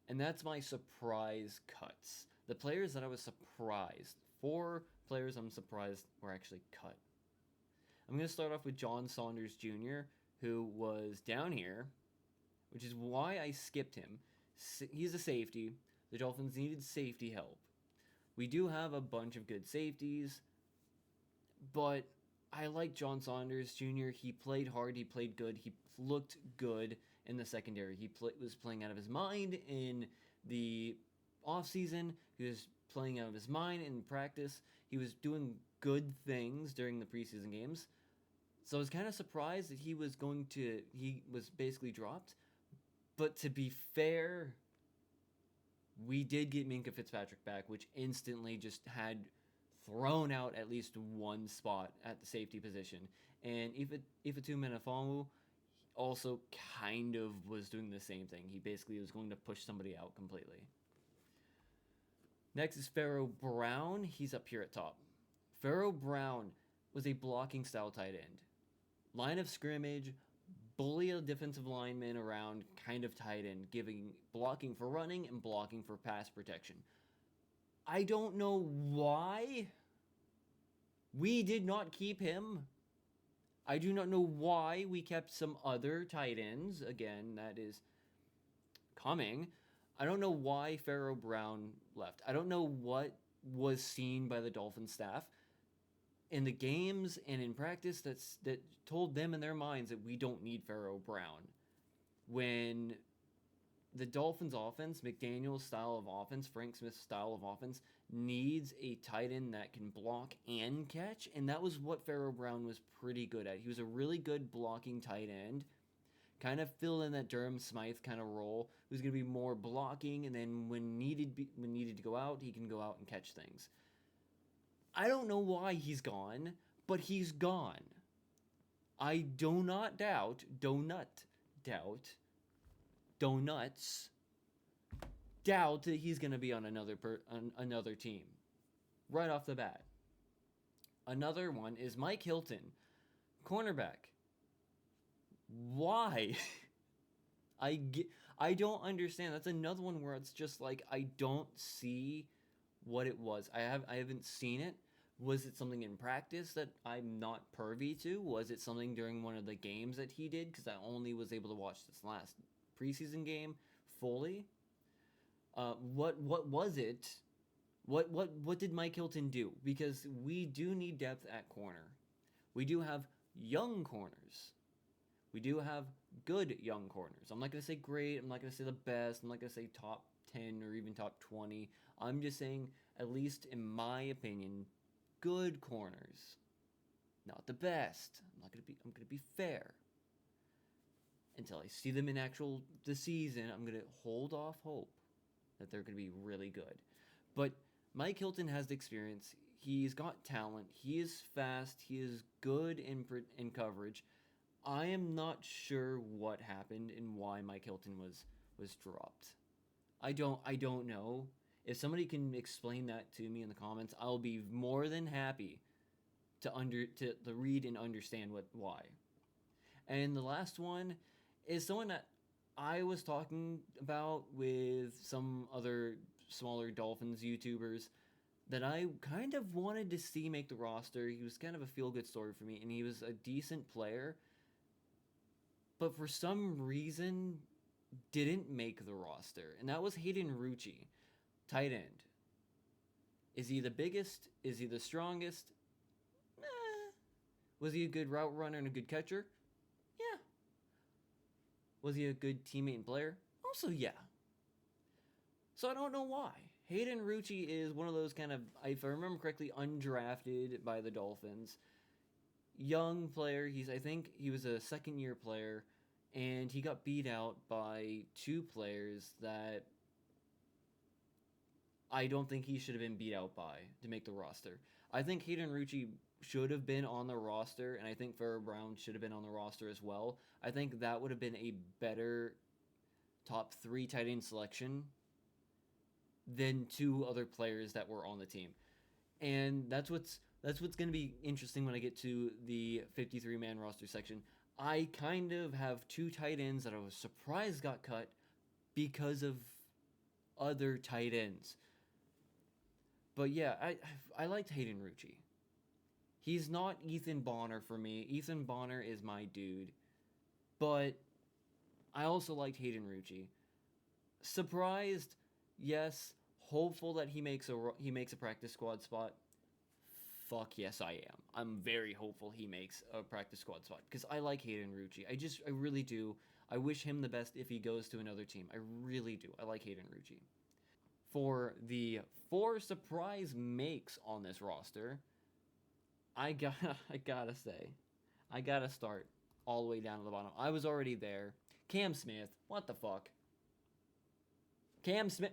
And that's my surprise cuts. The players that I was surprised, 4 players I'm surprised were actually cut. I'm going to start off with John Saunders Jr., who was down here, which is why I skipped him. He's a safety. The Dolphins needed safety help. We do have a bunch of good safeties, but I like John Saunders Jr. He played hard. He played good. He looked good in the secondary. He was playing out of his mind in the offseason. He was playing out of his mind in practice. He was doing good things during the preseason games. So I was kind of surprised that he was basically dropped. But to be fair, we did get Minka Fitzpatrick back, which instantly just had thrown out at least one spot at the safety position. And Ifeatu Melifonwu also kind of was doing the same thing. He basically was going to push somebody out completely. Next is Pharaoh Brown. He's up here at top. Pharaoh Brown was a blocking style tight end. Line of scrimmage, bully a defensive lineman around, kind of tight end, giving blocking for running and blocking for pass protection. I don't know why we did not keep him. I do not know why we kept some other tight ends. Again, that is coming. I don't know why Pharaoh Brown left. I don't know what was seen by the Dolphin staff in the games and in practice that told them in their minds that we don't need Pharaoh Brown. When the Dolphins offense, McDaniel's style of offense, Frank Smith's style of offense, needs a tight end that can block and catch, and that was what Pharaoh Brown was pretty good at. He was a really good blocking tight end, kind of fill in that Durham Smythe kind of role, who's going to be more blocking, and then when needed to go out, he can go out and catch things. I don't know why he's gone, but he's gone. I do not doubt, donuts doubt that he's going to be on another team right off the bat. Another one is Mike Hilton, cornerback. Why? I don't understand. That's another one where it's just like I don't see what it was. I haven't seen it. Was it something in practice that I'm not privy to? Was it something during one of the games that he did? Because I only was able to watch this last preseason game fully. What was it? What did Mike Hilton do? Because we do need depth at corner. We do have young corners. We do have good young corners. I'm not going to say great. I'm not going to say the best. I'm not going to say top 10 or even top 20. I'm just saying, at least in my opinion, good corners. Not the best. I'm going to be fair. Until I see them in the season, I'm going to hold off hope that they're going to be really good. But Mike Hilton has the experience. He's got talent. He is fast. He is good in coverage. I am not sure what happened and why Mike Hilton was dropped. I don't know. If somebody can explain that to me in the comments, I'll be more than happy to read and understand why. And the last one is someone that I was talking about with some other smaller Dolphins YouTubers that I kind of wanted to see make the roster. He was kind of a feel-good story for me, and he was a decent player, but for some reason didn't make the roster, and that was Hayden Rucci, tight end. Is he the biggest? Is he the strongest? Was he a good route runner and a good catcher? Yeah. Was he a good teammate and player? Also, yeah. So I don't know why. Hayden Rucci is one of those kind of, if I remember correctly, undrafted by the Dolphins. Young player. I think he was a second-year player, and he got beat out by 2 players that I don't think he should have been beat out by to make the roster. I think Hayden Rucci should have been on the roster, and I think Pharaoh Brown should have been on the roster as well. I think that would have been a better top 3 tight end selection than 2 other players that were on the team. And that's what's going to be interesting when I get to the 53-man roster section. I kind of have 2 tight ends that I was surprised got cut because of other tight ends. But yeah, I liked Hayden Rucci. He's not Ethan Bonner for me. Ethan Bonner is my dude. But I also liked Hayden Rucci. Surprised, yes. Hopeful that he makes a practice squad spot. Fuck yes, I am. I'm very hopeful he makes a practice squad spot because I like Hayden Rucci. I really do. I wish him the best if he goes to another team. I really do. I like Hayden Rucci. For the 4 surprise makes on this roster, I gotta say, I gotta start all the way down to the bottom. I was already there. Cam Smith, what the fuck? Cam Smith.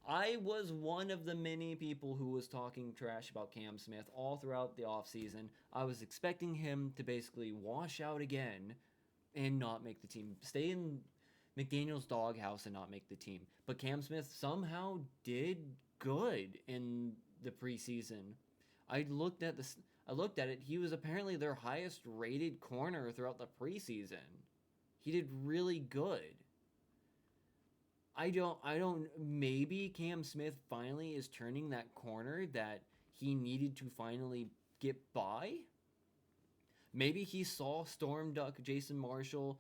I was one of the many people who was talking trash about Cam Smith all throughout the offseason. I was expecting him to basically wash out again and not make the team. Stay in McDaniel's doghouse and not make the team. But Cam Smith somehow did good in the preseason. I looked at it. He was apparently their highest rated corner throughout the preseason. He did really good. I don't, maybe Cam Smith finally is turning that corner that he needed to finally get by. Maybe he saw Storm Duck, Jason Marshall,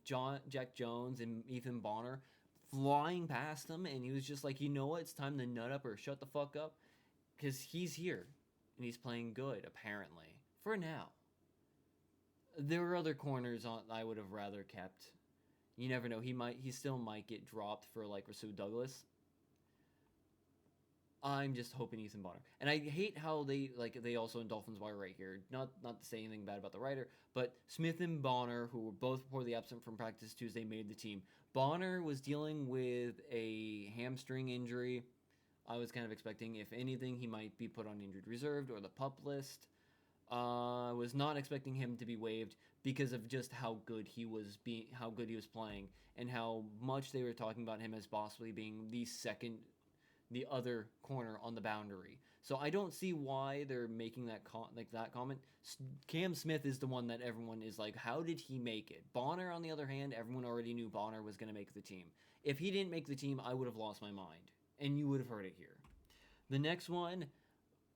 Jack Jones, and Ethan Bonner flying past him, and he was just like, you know what, it's time to nut up or shut the fuck up, because he's here, and he's playing good, apparently, for now. There were other corners I would have rather kept. You never know. He still might get dropped for like Rasul Douglas. I'm just hoping Ethan Bonner. And I hate how they also in Dolphins Wire right here. Not to say anything bad about the writer, but Smith and Bonner, who were both reportedly absent from practice Tuesday, made the team. Bonner was dealing with a hamstring injury. I was kind of expecting, if anything, he might be put on injured reserve or the PUP list. I was not expecting him to be waived because of just how good he was playing, and how much they were talking about him as possibly being the other corner on the boundary. So I don't see why they're making that comment. Cam Smith is the one that everyone is like, how did he make it? Bonner, on the other hand, everyone already knew Bonner was going to make the team. If he didn't make the team, I would have lost my mind, and you would have heard it here. The next one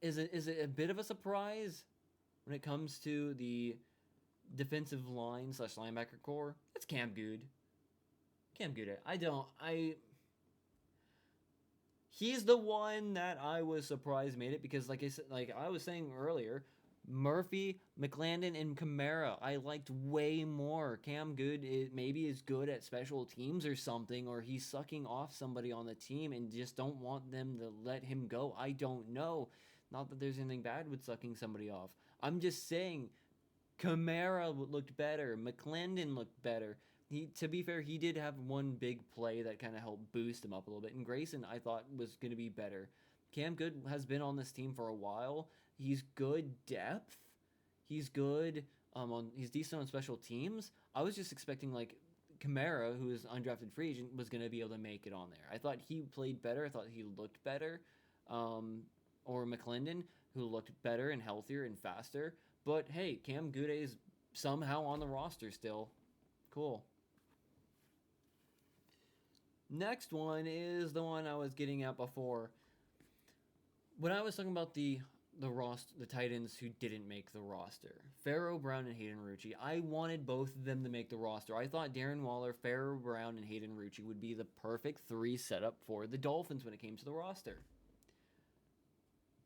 is a bit of a surprise when it comes to the defensive line / linebacker core. It's Cam Good. He's the one that I was surprised made it, because like I was saying earlier, Murphy, McLandon, and Kamara I liked way more. Cam Good maybe is good at special teams or something, or he's sucking off somebody on the team and just don't want them to let him go. I don't know. Not that there's anything bad with sucking somebody off. I'm just saying Kamara looked better. McClendon looked better. To be fair, he did have one big play that kind of helped boost him up a little bit. And Grayson, I thought, was going to be better. Cam Good has been on this team for a while. He's good depth. He's good. He's decent on special teams. I was just expecting like Kamara, who is undrafted free agent, was going to be able to make it on there. I thought he played better. I thought he looked better. Or McClendon, who looked better and healthier and faster. But hey, Cam Good is somehow on the roster still. Cool. Next one is the one I was getting at before. When I was talking about the tight ends who didn't make the roster, Pharaoh Brown and Hayden Rucci, I wanted both of them to make the roster. I thought Darren Waller, Pharaoh Brown, and Hayden Rucci would be the perfect 3 setup for the Dolphins when it came to the roster.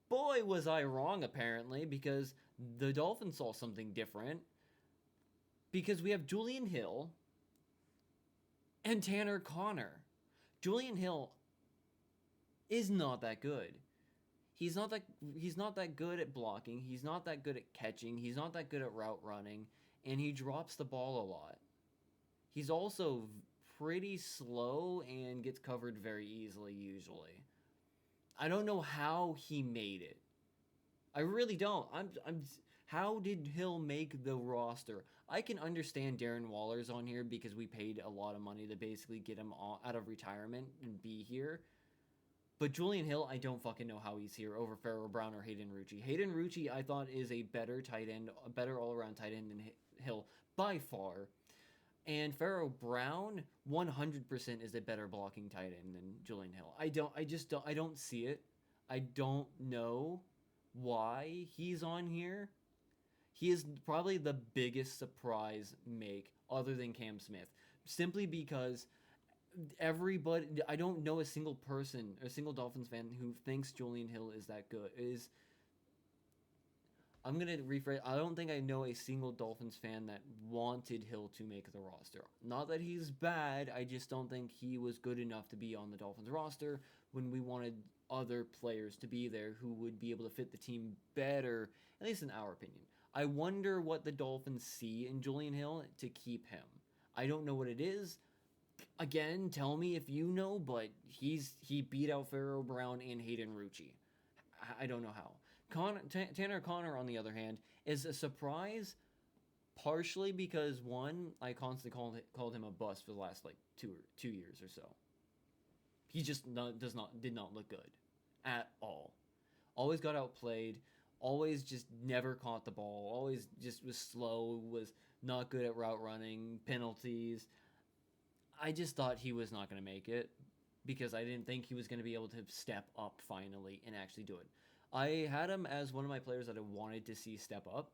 Boy, was I wrong, apparently, because the Dolphins saw something different. Because we have Julian Hill and Tanner Connor. Julian Hill is not that good. He's not that good at blocking. He's not that good at catching. He's not that good at route running, and he drops the ball a lot. He's also pretty slow and gets covered very easily usually. I don't know how he made it. I really don't. How did Hill make the roster? I can understand Darren Waller's on here because we paid a lot of money to basically get him out of retirement and be here. But Julian Hill, I don't fucking know how he's here over Pharaoh Brown or Hayden Rucci. Hayden Rucci, I thought, is a better tight end, a better all-around tight end than Hill by far. And Pharaoh Brown 100% is a better blocking tight end than Julian Hill. I don't see it. I don't know why he's on here. He is probably the biggest surprise make other than Cam Smith. Simply because everybody, I don't know a single person, a single Dolphins fan who thinks Julian Hill is that good. I'm gonna rephrase. I don't think I know a single Dolphins fan that wanted Hill to make the roster. Not that he's bad. I just don't think he was good enough to be on the Dolphins roster when we wanted other players to be there who would be able to fit the team better, at least in our opinion. I wonder what the Dolphins see in Julian Hill to keep him. I don't know what it is. Again, tell me if you know, but he beat out Pharaoh Brown and Hayden Rucci. I don't know how. Tanner Connor, on the other hand, is a surprise, partially because one, I constantly called him a bust for the last like 2 years or so. He just did not look good at all. Always got outplayed. Always just never caught the ball. Always just was slow. Was not good at route running. Penalties. I just thought he was not going to make it because I didn't think he was going to be able to step up finally and actually do it. I had him as one of my players that I wanted to see step up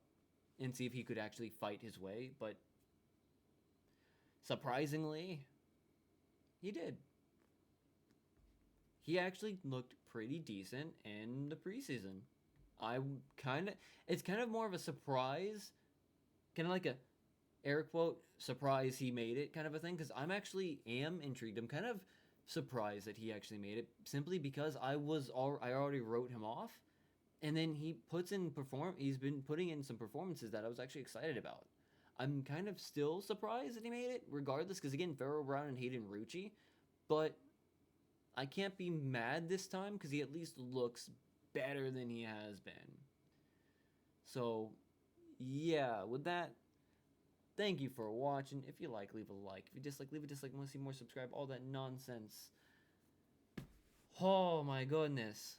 and see if he could actually fight his way, but surprisingly, he did. He actually looked pretty decent in the preseason. It's kind of more of a surprise, kind of like a air quote surprise he made it kind of a thing, because am intrigued. I'm kind of surprised that he actually made it simply because I already wrote him off, and then he's been putting in some performances that I was actually excited about. I'm kind of still surprised that he made it regardless, because again, Pharaoh Brown and Hayden Rucci, but I can't be mad this time because he at least looks better than he has been. So yeah, with that, thank you for watching. If you like, leave a like. If you dislike, leave a dislike. Want to see more, subscribe. All that nonsense. Oh my goodness.